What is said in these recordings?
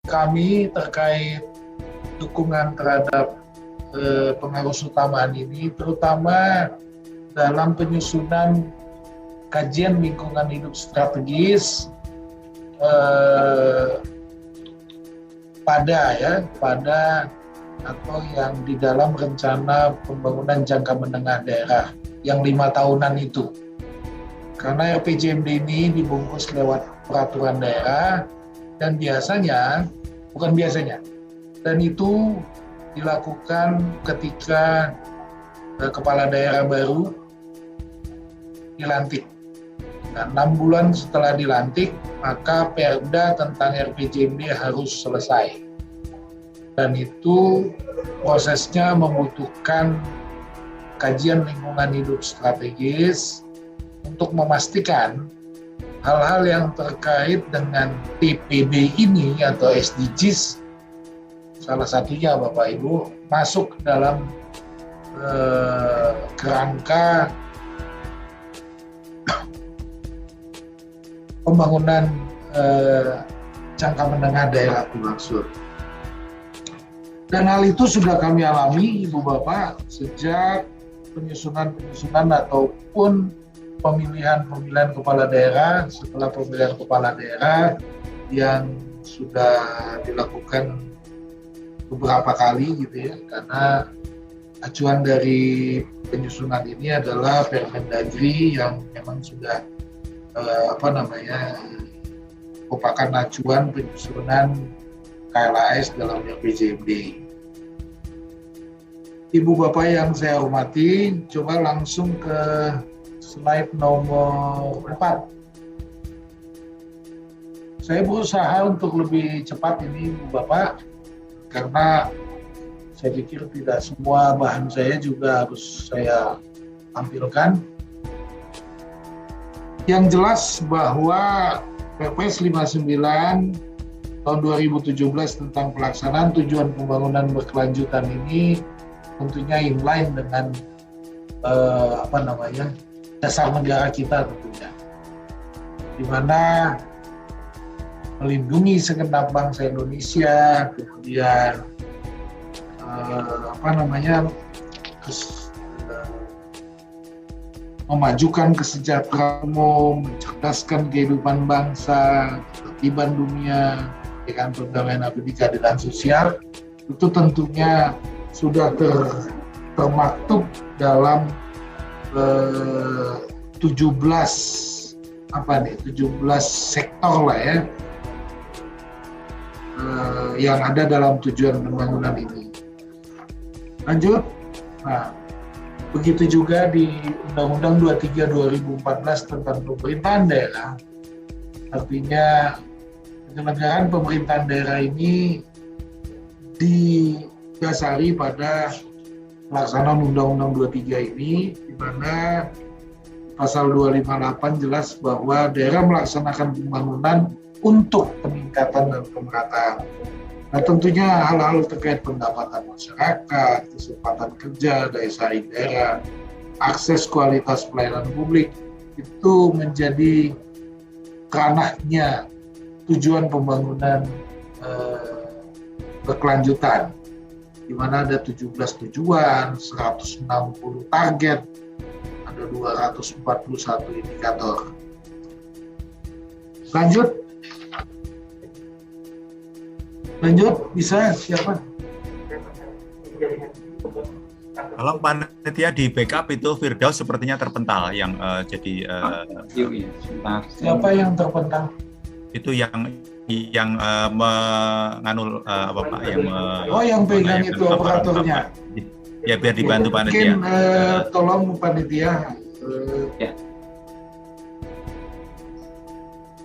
kami terkait dukungan terhadap pengarus utamaan ini, terutama dalam penyusunan kajian lingkungan hidup strategis pada atau yang di dalam rencana pembangunan jangka menengah daerah yang 5 tahunan itu. Karena RPJMD ini dibungkus lewat peraturan daerah dan dan itu dilakukan ketika kepala daerah baru dilantik. Nah, 6 bulan setelah dilantik, maka Perda tentang RPJMD harus selesai. Dan itu prosesnya membutuhkan kajian lingkungan hidup strategis untuk memastikan hal-hal yang terkait dengan TPB ini atau SDGs, salah satunya Bapak Ibu, masuk dalam kerangka pembangunan jangka menengah daerah dimaksud. Dan hal itu sudah kami alami, Ibu Bapak, sejak penyusunan ataupun pemilihan kepala daerah, setelah pemilihan kepala daerah yang sudah dilakukan beberapa kali gitu ya, karena acuan dari penyusunan ini adalah Permendagri yang memang sudah merupakan acuan penyusunan KLAS dalam RPJMD. Ibu Bapak yang saya hormati, coba langsung ke slide nomor 4. Saya berusaha untuk lebih cepat ini Ibu Bapak, karena saya pikir tidak semua bahan saya juga harus saya tampilkan. Yang jelas bahwa Perpres 59 tahun 2017 tentang pelaksanaan tujuan pembangunan berkelanjutan ini tentunya inline dengan dasar negara kita tentunya, di mana melindungi segenap bangsa Indonesia, kemudian memajukan kesejahteraan umum, mencerdaskan kehidupan bangsa, ketertiban dunia, dengan perdamaian abadi keadilan sosial, itu tentunya sudah termaktub dalam 17 sektor lah ya, yang ada dalam tujuan pembangunan ini. Lanjut. Nah, begitu juga di Undang-Undang 23 2014 tentang pemerintahan daerah. Artinya penyelenggaraan pemerintahan daerah ini didasari pada pelaksanaan Undang-Undang 23 ini, di mana pasal 258 jelas bahwa daerah melaksanakan pembangunan untuk peningkatan dan pemerataan. Nah, tentunya hal-hal terkait pendapatan masyarakat, kesempatan kerja, daya saing daerah, akses kualitas pelayanan publik, itu menjadi ranahnya tujuan pembangunan berkelanjutan, di mana ada 17 tujuan, 160 target, ada 241 indikator. Lanjut, bisa siapa? Kalau panitia di backup itu Firdaus sepertinya terpental yang Siapa yang terpental? Itu yang menganul Pak yang pegang itu operatornya. Ya, biar dibantu panitia. Mungkin tolong panitia.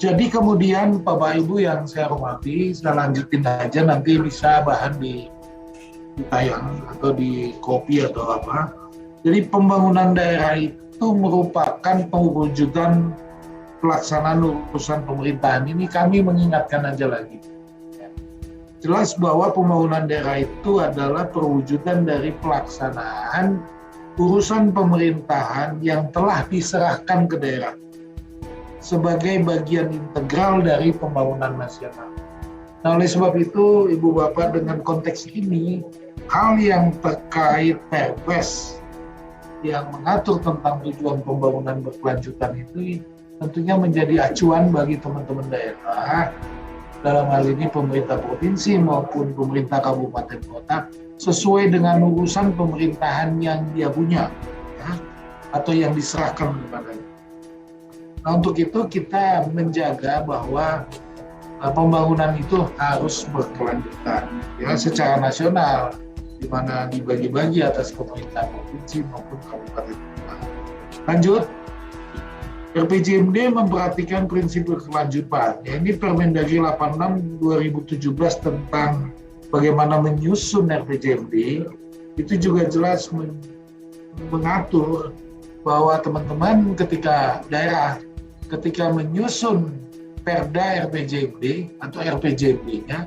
Jadi kemudian Bapak Ibu yang saya hormati, saya lanjutin aja, nanti bisa bahan di tayang atau di copy atau apa. Jadi pembangunan daerah itu merupakan pewujudan pelaksanaan urusan pemerintahan. Ini kami mengingatkan aja lagi. Jelas bahwa pembangunan daerah itu adalah perwujudan dari pelaksanaan urusan pemerintahan yang telah diserahkan ke daerah sebagai bagian integral dari pembangunan nasional. Nah, oleh sebab itu, Ibu Bapak, dengan konteks ini, hal yang terkait Perpres yang mengatur tentang tujuan pembangunan berkelanjutan itu tentunya menjadi acuan bagi teman-teman daerah, dalam hal ini pemerintah provinsi maupun pemerintah kabupaten kota, sesuai dengan urusan pemerintahan yang dia punya, ya, atau yang diserahkan kepadanya. Nah, untuk itu kita menjaga bahwa pembangunan itu harus berkelanjutan, ya, secara nasional, di mana dibagi-bagi atas pemerintah provinsi maupun kabupaten kota. Lanjut, RPJMD memperhatikan prinsip berkelanjutan. Ya, ini Permendagri 86 2017 tentang bagaimana menyusun RPJMD, itu juga jelas mengatur bahwa teman-teman ketika menyusun Perda RPJMD atau RPJMD-nya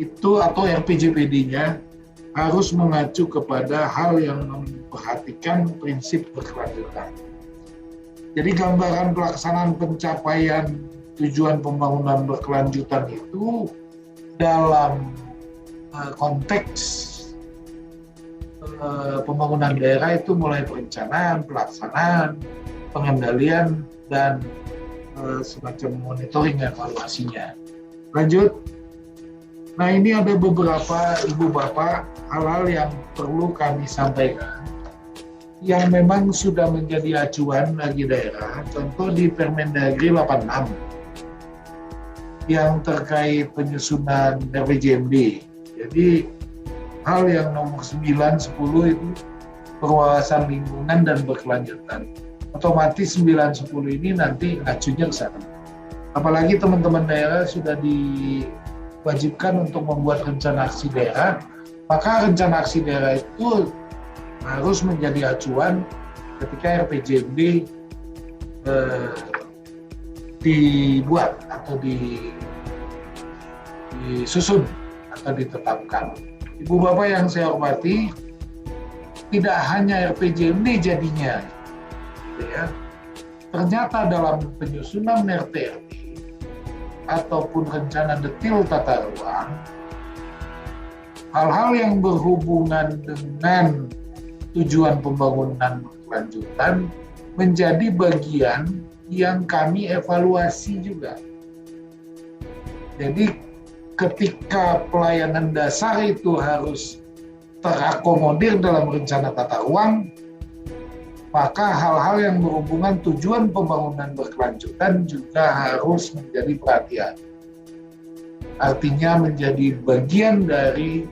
itu atau RPJPD-nya harus mengacu kepada hal yang memperhatikan prinsip berkelanjutan. Jadi gambaran pelaksanaan pencapaian tujuan pembangunan berkelanjutan itu dalam konteks pembangunan daerah itu mulai perencanaan, pelaksanaan, pengendalian, dan semacam monitoring evaluasinya. Lanjut. Nah, ini ada beberapa Ibu Bapak hal-hal yang perlu kami sampaikan yang memang sudah menjadi acuan bagi daerah. Contoh di Permendagri 86 yang terkait penyusunan RPJMD. Jadi hal yang nomor 9, 10 itu perwawasan lingkungan dan berkelanjutan. Otomatis 9, 10 ini nanti ngacunya ke sana. Apalagi teman-teman daerah sudah diwajibkan untuk membuat rencana aksi daerah, maka rencana aksi daerah itu harus menjadi acuan ketika RPJMD dibuat atau disusun atau ditetapkan. Ibu Bapak yang saya hormati, tidak hanya RPJMD jadinya, ya, ternyata dalam penyusunan RT/RW ataupun rencana detail tata ruang, hal-hal yang berhubungan dengan tujuan pembangunan berkelanjutan menjadi bagian yang kami evaluasi juga. Jadi ketika pelayanan dasar itu harus terakomodir dalam rencana tata ruang, maka hal-hal yang berhubungan tujuan pembangunan berkelanjutan juga harus menjadi perhatian. Artinya menjadi bagian dari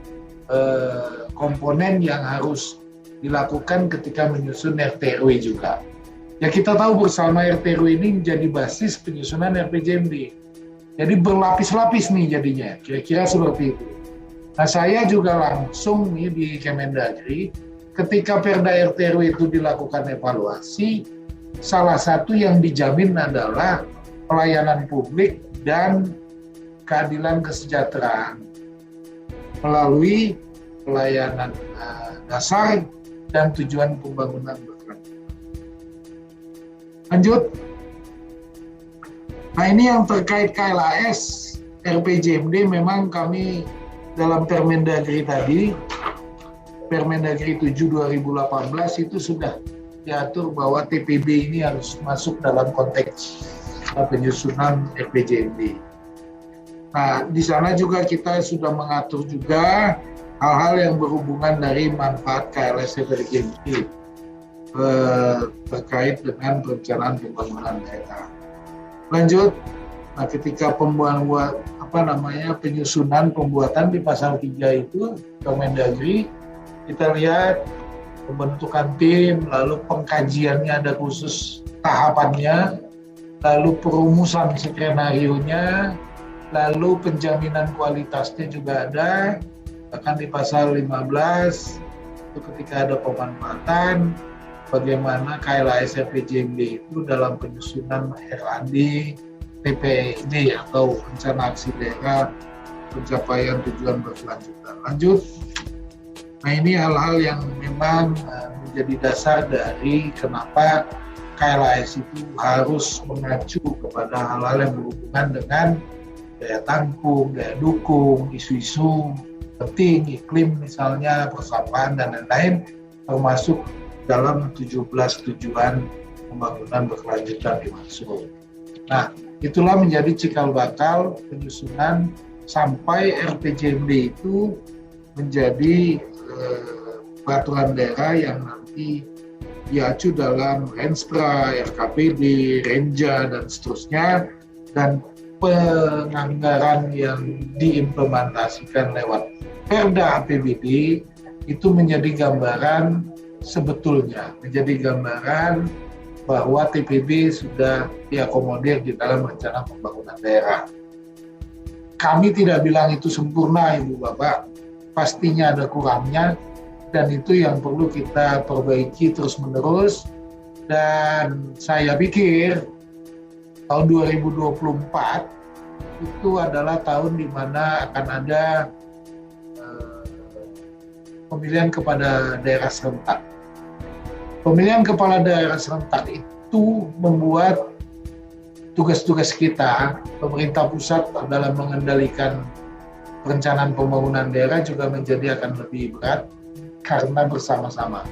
komponen yang harus dilakukan ketika menyusun RT/RW juga. Ya, kita tahu bersama RT/RW ini menjadi basis penyusunan RPJMD. Jadi berlapis-lapis nih jadinya, kira-kira seperti itu. Nah, saya juga langsung nih di Kemendagri, ketika Perda RT/RW itu dilakukan evaluasi, salah satu yang dijamin adalah pelayanan publik dan keadilan kesejahteraan melalui pelayanan dasar dan tujuan pembangunan berkelanjutan. Lanjut. Nah, ini yang terkait KLAS RPJMD, memang kami dalam Permendagri tadi, Permendagri 7 2018 itu sudah diatur bahwa TPB ini harus masuk dalam konteks penyusunan RPJMD. Nah, di sana juga kita sudah mengatur juga hal-hal yang berhubungan dari manfaat KLAS RPJMD terkait dengan perencanaan pembangunan daerah. Lanjut. Nah, ketika penyusunan pembuatan di pasal 3 itu Kemendagri, kita lihat pembentukan tim, lalu pengkajiannya ada khusus tahapannya, lalu perumusan skenario-nya, lalu penjaminan kualitasnya juga ada. Bahkan di pasal 15 itu ketika ada pemanfaatan, bagaimana KLAS RPJMD itu dalam penyusunan RAD, TPD atau rencana aksi daerah pencapaian tujuan berkelanjutan. Lanjut. Nah, ini hal-hal yang memang menjadi dasar dari kenapa KLAS itu harus mengacu kepada hal-hal yang berhubungan dengan daya tampung, daya dukung, isu-isu penting, iklim misalnya, persampahan dan lain-lain, termasuk dalam 17 tujuan pembangunan berkelanjutan dimaksud. Nah, itulah menjadi cikal bakal penyusunan sampai RPJMD itu menjadi peraturan daerah yang nanti diacu dalam Renstra, RKPD, Renja, dan seterusnya, dan penganggaran yang diimplementasikan lewat Perda APBD itu menjadi gambaran sebetulnya, menjadi gambaran bahwa TPB sudah diakomodir di dalam rencana pembangunan daerah. Kami tidak bilang itu sempurna, Ibu Bapak, pastinya ada kurangnya, dan itu yang perlu kita perbaiki terus-menerus. Dan saya pikir tahun 2024 itu adalah tahun di mana akan ada pemilihan kepala daerah serentak. Pemilihan kepala daerah serentak itu membuat tugas-tugas kita, pemerintah pusat dalam mengendalikan perencanaan pembangunan daerah juga menjadi akan lebih berat karena bersama-sama.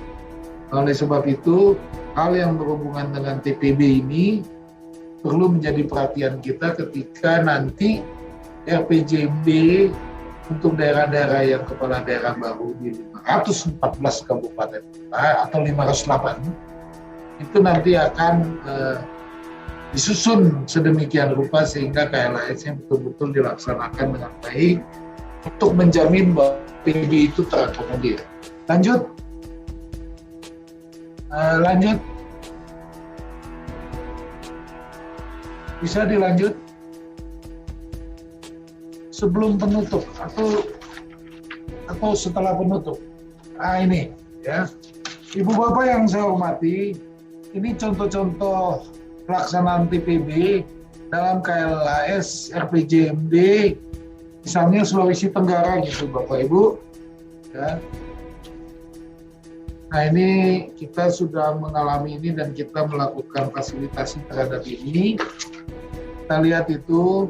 Oleh sebab itu, hal yang berhubungan dengan TPB ini perlu menjadi perhatian kita ketika nanti RPJMD untuk daerah-daerah yang kepala daerah baru di 514 kabupaten atau 508 itu nanti akan disusun sedemikian rupa sehingga KLAS-nya betul-betul dilaksanakan dengan baik untuk menjamin bahwa PB itu terakomodir. Lanjut. Bisa dilanjut sebelum penutup atau setelah penutup. Ini ya, Ibu Bapak yang saya hormati, ini contoh-contoh pelaksanaan TPB dalam KLAS RPJMD, misalnya Sulawesi Tenggara gitu Bapak Ibu. Ya. Nah ini kita sudah mengalami ini dan kita melakukan fasilitasi terhadap ini. Kita lihat itu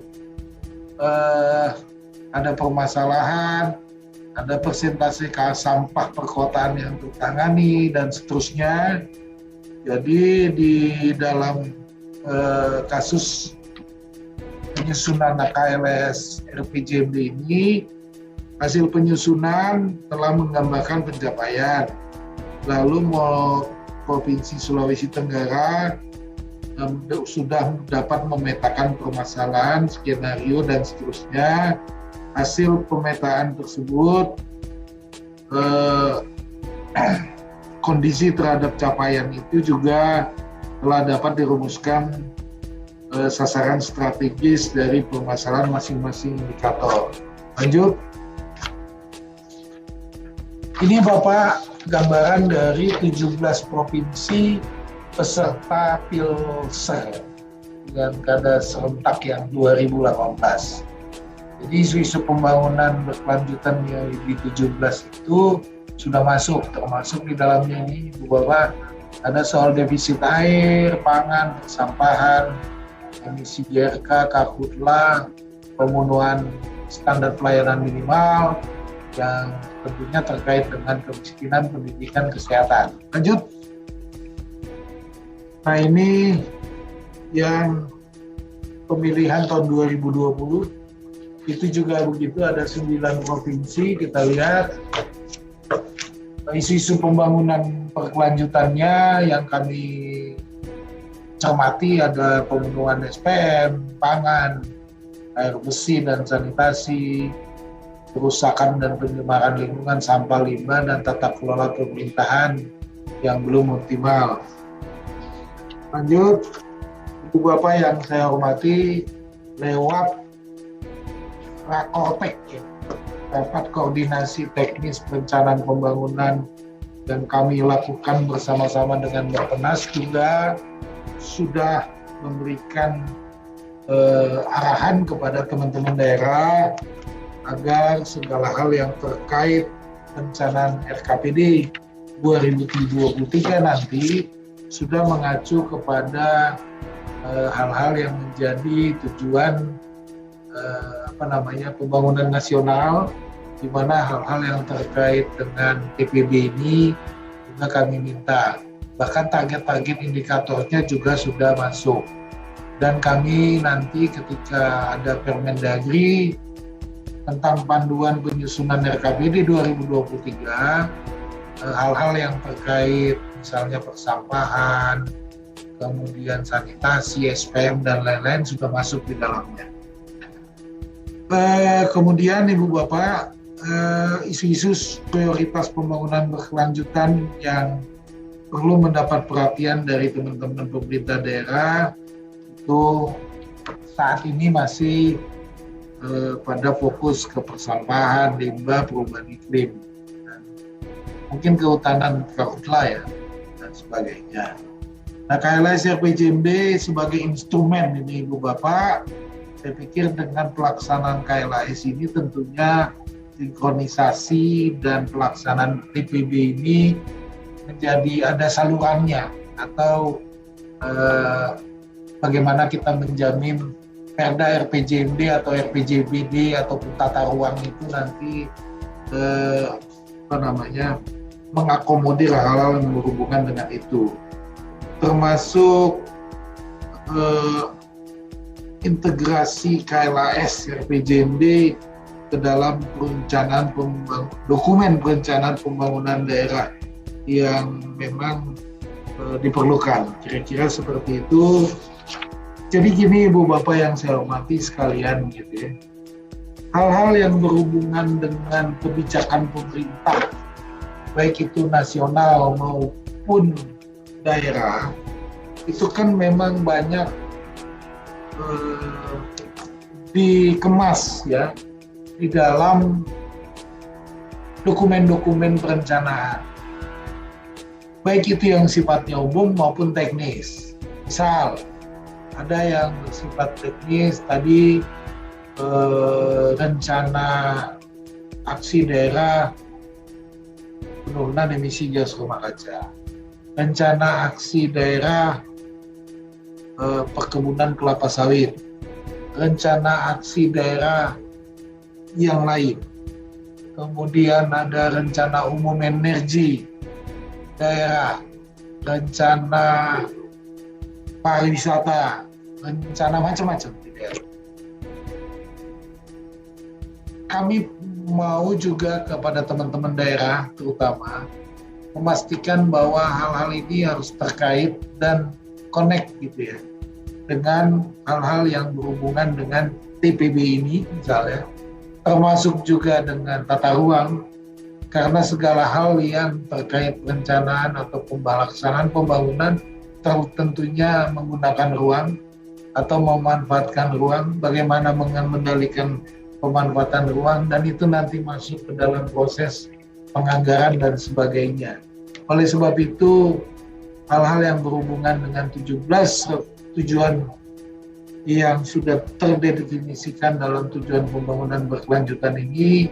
ada permasalahan, ada persentase sampah perkotaan yang tertangani dan seterusnya. Jadi di dalam kasus penyusunan KLAS RPJMD ini, hasil penyusunan telah menggambarkan pencapaian. Lalu Provinsi Sulawesi Tenggara sudah dapat memetakan permasalahan, skenario, dan seterusnya. Hasil pemetaan tersebut, kondisi terhadap capaian itu juga telah dapat dirumuskan sasaran strategis dari permasalahan masing-masing indikator. Lanjut. Ini Bapak gambaran dari 17 provinsi peserta Pilser Pilkada serentak yang 2018. Jadi isu-isu pembangunan berkelanjutan yang di 17 itu sudah masuk, termasuk di dalamnya ini Ibu Bapak ada soal defisit air, pangan, persampahan, emisi GRK, karhutla, pemenuhan standar pelayanan minimal yang tentunya terkait dengan kemiskinan, pendidikan, kesehatan. Lanjut. Nah ini yang pemilihan tahun 2020 itu juga begitu, ada 9 provinsi. Kita lihat isu-isu pembangunan berkelanjutannya yang kami cermati ada pemenuhan SPM, pangan, air bersih dan sanitasi, kerusakan dan pencemaran lingkungan, sampah limbah, dan tata kelola pemerintahan yang belum optimal. Lanjut, Ibu Bapak yang saya hormati, lewat Rakortek, rapat koordinasi teknis perencanaan pembangunan dan kami lakukan bersama-sama dengan Bappenas juga sudah memberikan arahan kepada teman-teman daerah agar segala hal yang terkait perencanaan RKPD 2023 nanti sudah mengacu kepada hal-hal yang menjadi tujuan pembangunan nasional, di mana hal-hal yang terkait dengan TPB ini juga kami minta. Bahkan target-target indikatornya juga sudah masuk. Dan kami nanti ketika ada Permendagri tentang panduan penyusunan RKPD 2023, hal-hal yang terkait misalnya persampahan, kemudian sanitasi, SPM, dan lain-lain sudah masuk di dalamnya. Kemudian Ibu Bapak, isu-isu prioritas pembangunan berkelanjutan yang perlu mendapat perhatian dari teman-teman pemerintah daerah itu saat ini masih pada fokus ke persampahan, limbah, perubahan iklim, dan mungkin kehutanan karhutla ya, dan sebagainya. Nah, KLAS RPJMD sebagai instrumen ini Ibu Bapak, saya pikir dengan pelaksanaan KLAS ini tentunya sinkronisasi dan pelaksanaan TPB ini menjadi ada salurannya, atau bagaimana kita menjamin Perda RPJMD atau RPJBD ataupun tata ruang itu nanti mengakomodir hal-hal yang berhubungan dengan itu, termasuk integrasi KLAS RPJMD ke dalam dokumen perencanaan pembangunan daerah yang memang diperlukan, kira-kira seperti itu. Jadi gini Ibu Bapak yang saya hormati sekalian gitu ya, hal-hal yang berhubungan dengan kebijakan pemerintah, baik itu nasional maupun daerah, itu kan memang banyak dikemas ya di dalam dokumen-dokumen perencanaan, baik itu yang sifatnya umum maupun teknis. Misal ada yang bersifat teknis tadi, rencana aksi daerah penurunan emisi gas rumah kaca, rencana aksi daerah perkebunan kelapa sawit, rencana aksi daerah yang lain, kemudian ada rencana umum energi daerah, rencana pariwisata, rencana macam-macam di daerah. Kami mau juga kepada teman-teman daerah terutama memastikan bahwa hal-hal ini harus terkait dan connect gitu ya dengan hal-hal yang berhubungan dengan TPB ini misalnya, termasuk juga dengan tata ruang, karena segala hal yang terkait perencanaan atau pelaksanaan pembangunan tentunya menggunakan ruang atau memanfaatkan ruang, bagaimana mengendalikan pemanfaatan ruang, dan itu nanti masuk ke dalam proses penganggaran dan sebagainya. Oleh sebab itu, hal-hal yang berhubungan dengan 17 tujuan yang sudah terdefinisikan dalam tujuan pembangunan berkelanjutan ini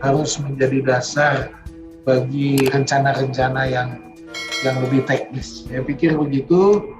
harus menjadi dasar bagi rencana-rencana yang lebih teknis. Saya pikir begitu.